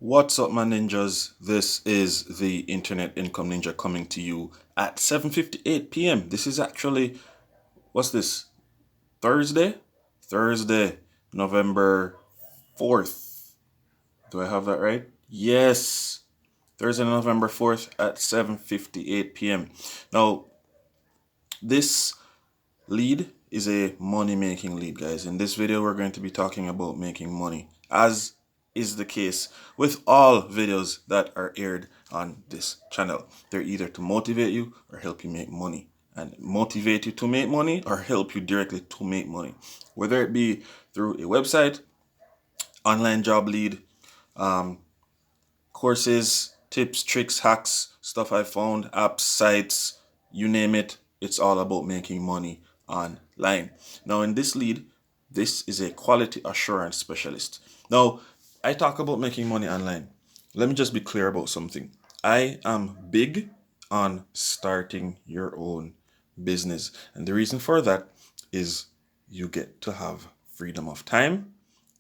What's up, my ninjas? This is the Internet Income Ninja coming to you at 7:58 p.m. This is actually, what's this? Thursday? Thursday, November 4th. Do I have that right? Yes. Thursday, November 4th at 7:58 p.m. Now, this lead is a money making lead, guys. In this video, we're going to be talking about making money, as is the case with all videos that are aired on this channel. They're either to motivate you or help you make money, and motivate you to make money or help you directly to make money, whether it be through a website, online job lead, courses, tips, tricks, hacks, stuff I found, apps, sites, you name it. It's all about making money online. Now, in this lead, this is a quality assurance specialist. Now, I talk about making money online. Let me just be clear about something. I am big on starting your own business. And the reason for that is you get to have freedom of time,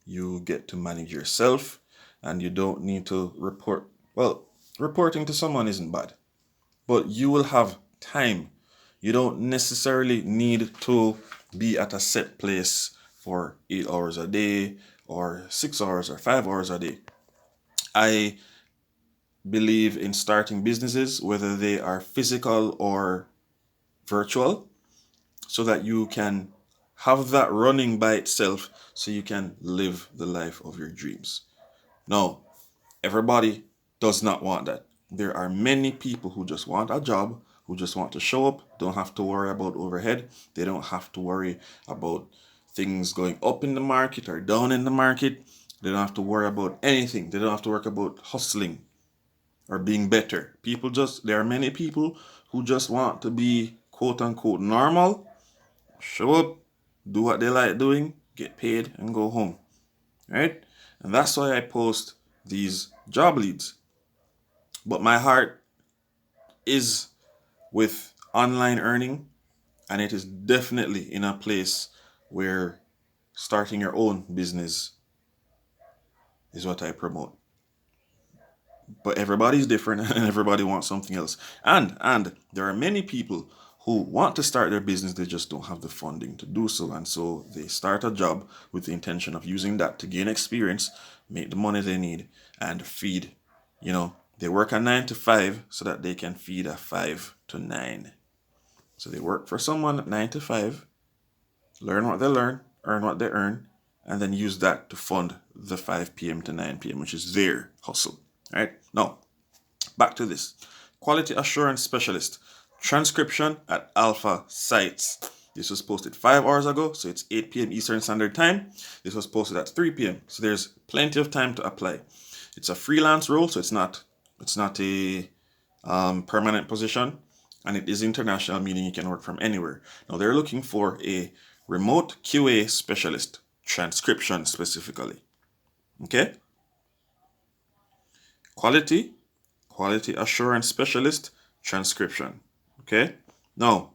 you get to manage yourself, and you don't need to report. Well, reporting to someone isn't bad, but you will have time. You don't necessarily need to be at a set place for 8 hours a day or 6 hours or 5 hours a day. I believe in starting businesses, whether they are physical or virtual, so that you can have that running by itself so you can live the life of your dreams. Now, everybody does not want that. There are many people who just want a job, who just want to show up, don't have to worry about overhead. They don't have to worry about things going up in the market or down in the market. They don't have to worry about anything. They don't have to worry about hustling or being better. There are many people who just want to be quote unquote normal, show up, do what they like doing, get paid, and go home. Right? And that's why I post these job leads. But my heart is with online earning, and it is definitely in a place where starting your own business is what I promote. But everybody's different and everybody wants something else. And there are many people who want to start their business, they just don't have the funding to do so. And so they start a job with the intention of using that to gain experience, make the money they need, and feed. They work a 9 to 5 so that they can feed a 5 to 9. So they work for someone at 9 to 5, learn what they learn, earn what they earn, and then use that to fund the 5 p.m. to 9 p.m., which is their hustle. Right? Now, back to this. Quality assurance specialist. Transcription at Alpha Sites. This was posted 5 hours ago, so it's 8 p.m. Eastern Standard Time. This was posted at 3 p.m., so there's plenty of time to apply. It's a freelance role, so it's not a permanent position, and it is international, meaning you can work from anywhere. Now, they're looking for a remote QA specialist, transcription specifically. Okay? Quality assurance specialist, transcription. Okay? Now,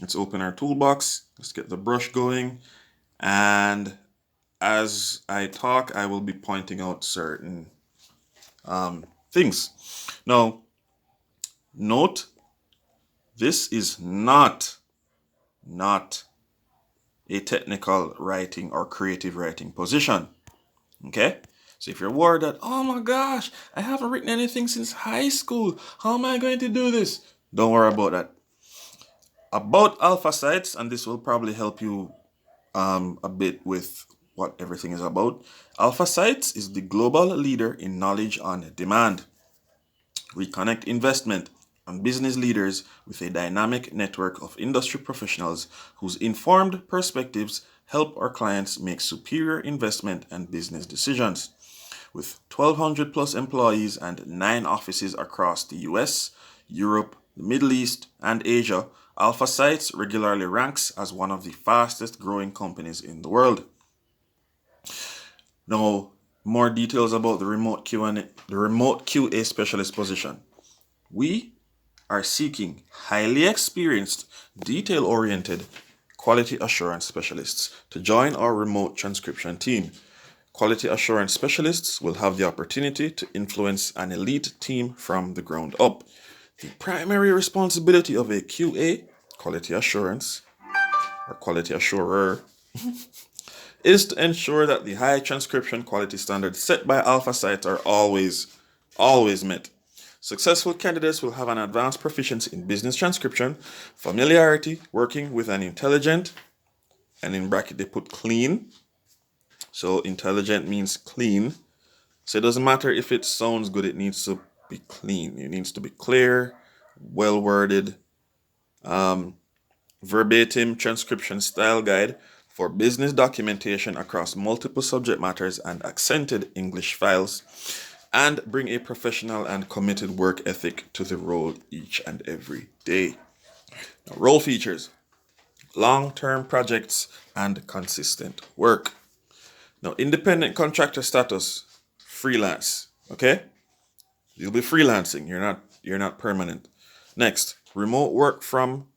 let's open our toolbox. Let's get the brush going. And as I talk, I will be pointing out certain things. Now, note, this is not a technical writing or creative writing position. Okay? So if you're worried that, oh my gosh, I haven't written anything since high school, how am I going to do this? Don't worry about that. About Alpha Sites, and this will probably help you a bit with what everything is about. Alpha Sites is the global leader in knowledge on demand. We connect investment and business leaders with a dynamic network of industry professionals whose informed perspectives help our clients make superior investment and business decisions. With 1,200 plus employees and 9 offices across the US, Europe, the Middle East, and Asia, Alpha Sites regularly ranks as one of the fastest growing companies in the world. Now, more details about the remote QA specialist position. We are seeking highly experienced, detail-oriented quality assurance specialists to join our remote transcription team. Quality assurance specialists will have the opportunity to influence an elite team from the ground up. The primary responsibility of a QA, quality assurance, or quality assurer, is to ensure that the high transcription quality standards set by alpha sites are always met. Successful candidates will have an advanced proficiency in business transcription, familiarity working with an intelligent, and in bracket they put clean. So intelligent means clean. So it doesn't matter if it sounds good, it needs to be clean. It needs to be clear, well worded, verbatim transcription style guide for business documentation across multiple subject matters and accented English files, and bring a professional and committed work ethic to the role each and every day. Now, role features: long-term projects and consistent work. Now, independent contractor status, freelance. Okay, you'll be freelancing. You're not permanent. Next, remote work from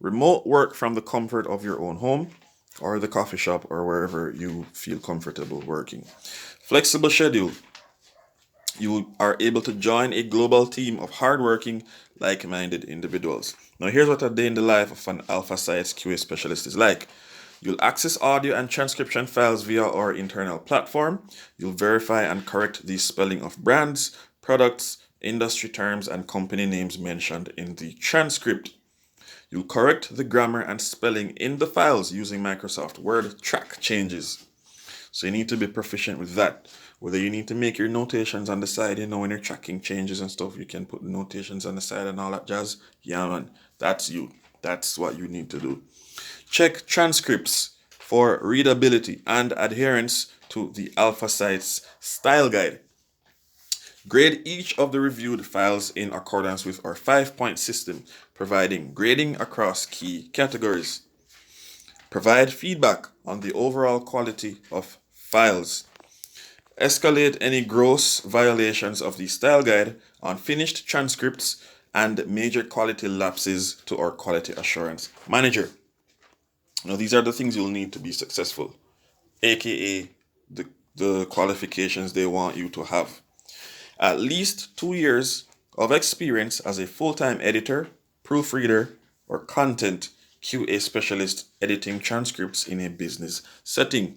the comfort of your own home or the coffee shop or wherever you feel comfortable working. Flexible schedule. You are able to join a global team of hardworking, like-minded individuals. Now, here's what a day in the life of an Alpha Sites QA specialist is like. You'll access audio and transcription files via our internal platform. You'll verify and correct the spelling of brands, products, industry terms, and company names mentioned in the transcript. You'll correct the grammar and spelling in the files using Microsoft Word track changes. So you need to be proficient with that. Whether you need to make your notations on the side, when you're tracking changes and stuff, you can put notations on the side and all that jazz. Yeah, man, that's you. That's what you need to do. Check transcripts for readability and adherence to the Alpha Sites style guide. Grade each of the reviewed files in accordance with our 5-point system, providing grading across key categories. Provide feedback on the overall quality of files. Escalate any gross violations of the style guide on finished transcripts and major quality lapses to our quality assurance manager. Now, these are the things you'll need to be successful, aka the qualifications they want you to have. At least 2 years of experience as a full-time editor, proofreader, or content QA specialist editing transcripts in a business setting.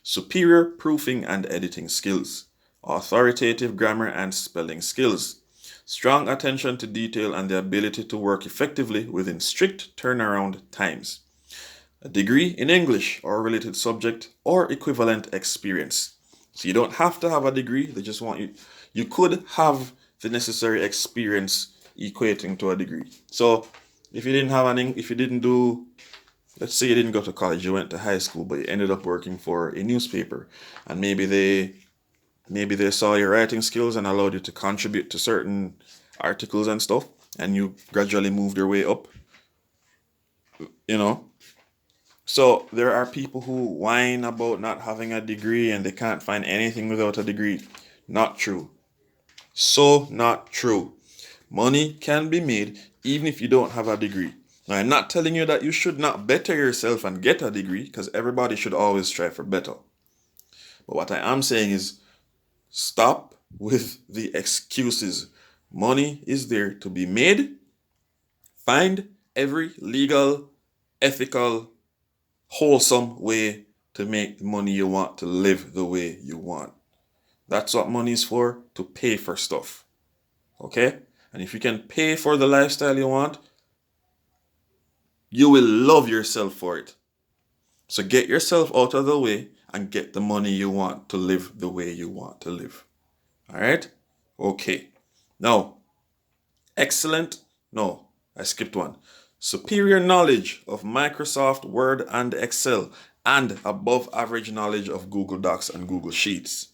Superior proofing and editing skills. Authoritative grammar and spelling skills. Strong attention to detail and the ability to work effectively within strict turnaround times. A degree in English or related subject or equivalent experience. So you don't have to have a degree, they just want you. You could have the necessary experience equating to a degree. So if you didn't do, let's say you didn't go to college, you went to high school, but you ended up working for a newspaper, and maybe they saw your writing skills and allowed you to contribute to certain articles and stuff, and you gradually moved your way up. So there are people who whine about not having a degree and they can't find anything without a degree. Not true. So not true. Money can be made even if you don't have a degree. Now, I'm not telling you that you should not better yourself and get a degree, because everybody should always strive for better. But what I am saying is, stop with the excuses. Money is there to be made. Find every legal, ethical, wholesome way to make the money you want, to live the way you want. That's what money is for, to pay for stuff. Okay? And if you can pay for the lifestyle you want, you will love yourself for it. So get yourself out of the way and get the money you want to live the way you want to live. All right? Okay. Now, I skipped one. Superior knowledge of Microsoft Word and Excel, and above average knowledge of Google Docs and Google Sheets.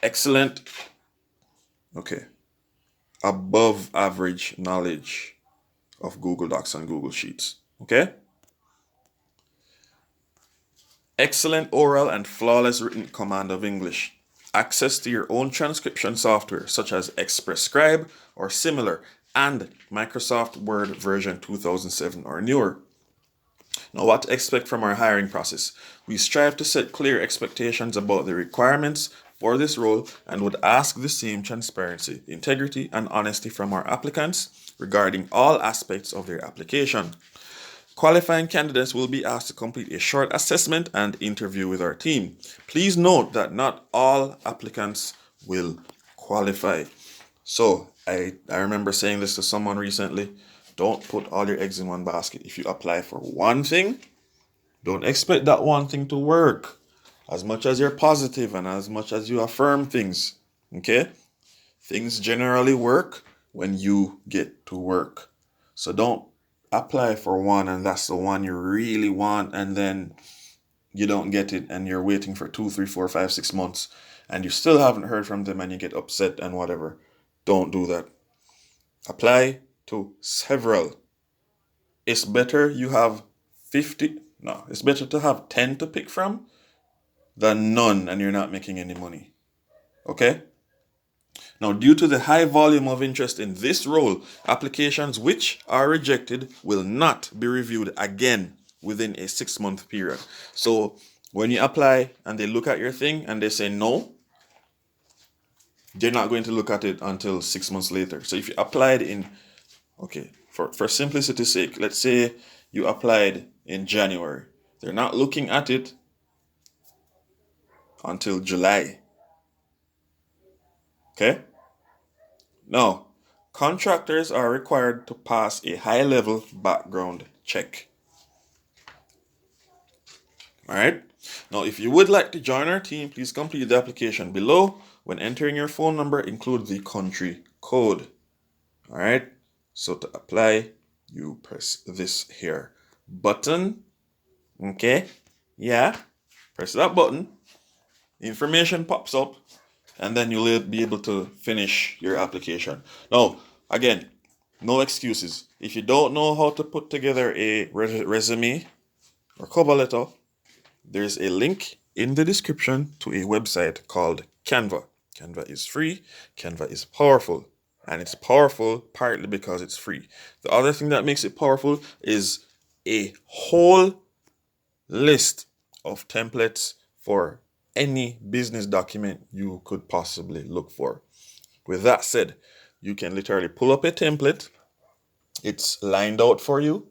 Excellent. Okay. Above average knowledge of Google Docs and Google Sheets. Okay? Excellent oral and flawless written command of English. Access to your own transcription software such as Express Scribe or similar, and Microsoft Word version 2007 or newer. Now, what to expect from our hiring process? We strive to set clear expectations about the requirements for this role and would ask the same transparency, integrity, and honesty from our applicants regarding all aspects of their application. Qualifying candidates will be asked to complete a short assessment and interview with our team. Please note that not all applicants will qualify. So I remember saying this to someone recently. Don't put all your eggs in one basket. If you apply for one thing, don't expect that one thing to work. As much as you're positive and as much as you affirm things, okay? Things generally work when you get to work. So don't apply for one and that's the one you really want and then you don't get it and you're waiting for 2, 3, 4, 5, 6 months and you still haven't heard from them and you get upset and whatever. Don't do that. Apply to several. It's better you have 50. No, it's better to have 10 to pick from than none and you're not making any money. Okay? Now, due to the high volume of interest in this role, applications which are rejected will not be reviewed again within a 6-month period. So, when you apply and they look at your thing and they say no, they're not going to look at it until 6 months later. So, if you applied in, okay, for simplicity's sake, let's say you applied in January, they're not looking at it until July. Okay? Now, contractors are required to pass a high-level background check. All right? Now, if you would like to join our team, please complete the application below. When entering your phone number, include the country code. All right? So to apply, you press this here button. Okay? Yeah. Press that button. Information pops up. And then you'll be able to finish your application. Now, again, no excuses. If you don't know how to put together a resume or cover letter, there's a link in the description to a website called Canva. Canva is free. Canva is powerful. And it's powerful partly because it's free. The other thing that makes it powerful is a whole list of templates for any business document you could possibly look for. With that said, you can literally pull up a template. It's lined out for you.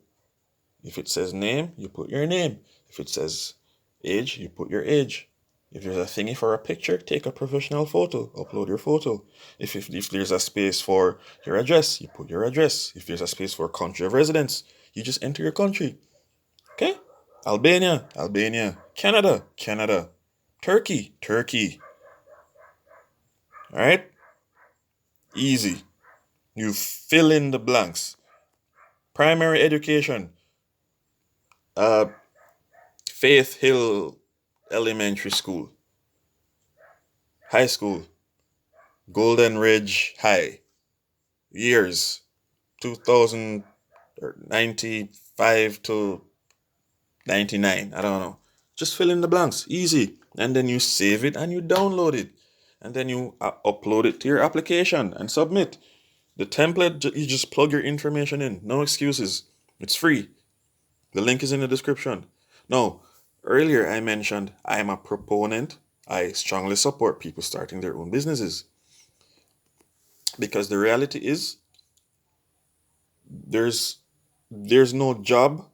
If it says name, you put your name. If it says age, you put your age. If there's a thingy for a picture, take a professional photo, upload your photo. If there's a space for your address, you put your address. If there's a space for country of residence, you just enter your country. Okay? Albania. Canada. Turkey. All right? Easy. You fill in the blanks. Primary education. Faith Hill Elementary School. High school. Golden Ridge High. Years. 1995 to 99. I don't know. Just fill in the blanks. Easy. And then you save it and you download it. And then you upload it to your application and submit. The template, you just plug your information in. No excuses. It's free. The link is in the description. Now, earlier I mentioned I am a proponent. I strongly support people starting their own businesses. Because the reality is, there's no job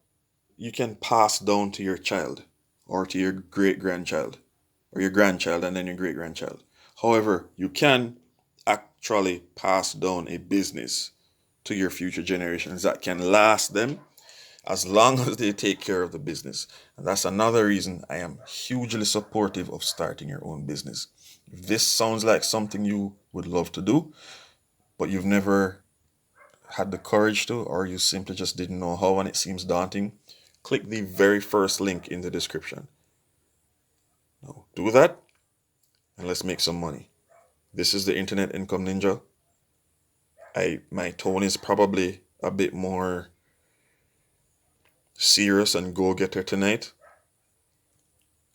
you can pass down to your child or to your great-grandchild or your grandchild and then your great-grandchild. However, you can actually pass down a business to your future generations that can last them as long as they take care of the business. And that's another reason I am hugely supportive of starting your own business. If this sounds like something you would love to do, but you've never had the courage to, or you simply just didn't know how and it seems daunting, click the very first link in the description. Now, do that and let's make some money. This is the Internet Income Ninja. My tone is probably a bit more serious and go-getter tonight,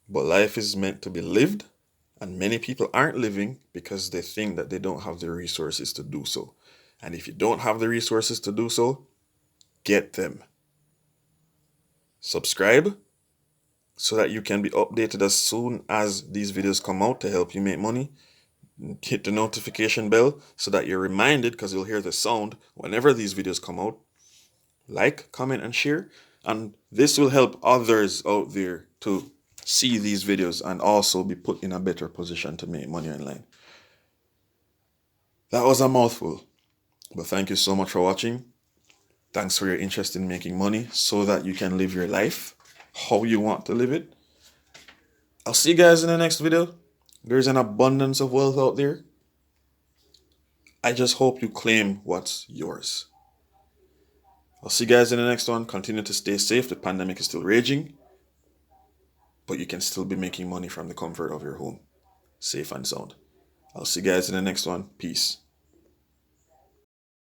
but life is meant to be lived, and many people aren't living because they think that they don't have the resources to do so. And if you don't have the resources to do so, get them. subscribe so that you can be updated as soon as these videos come out to help you make money. Hit the notification bell so that you're reminded, because you'll hear the sound whenever these videos come out. Like, comment, and share. And this will help others out there to see these videos and also be put in a better position to make money online. That was a mouthful, but thank you so much for watching. Thanks for your interest in making money so that you can live your life how you want to live it. I'll see you guys in the next video. There's an abundance of wealth out there. I just hope you claim what's yours. I'll see you guys in the next one. Continue to stay safe. The pandemic is still raging, but you can still be making money from the comfort of your home. Safe and sound. I'll see you guys in the next one. Peace.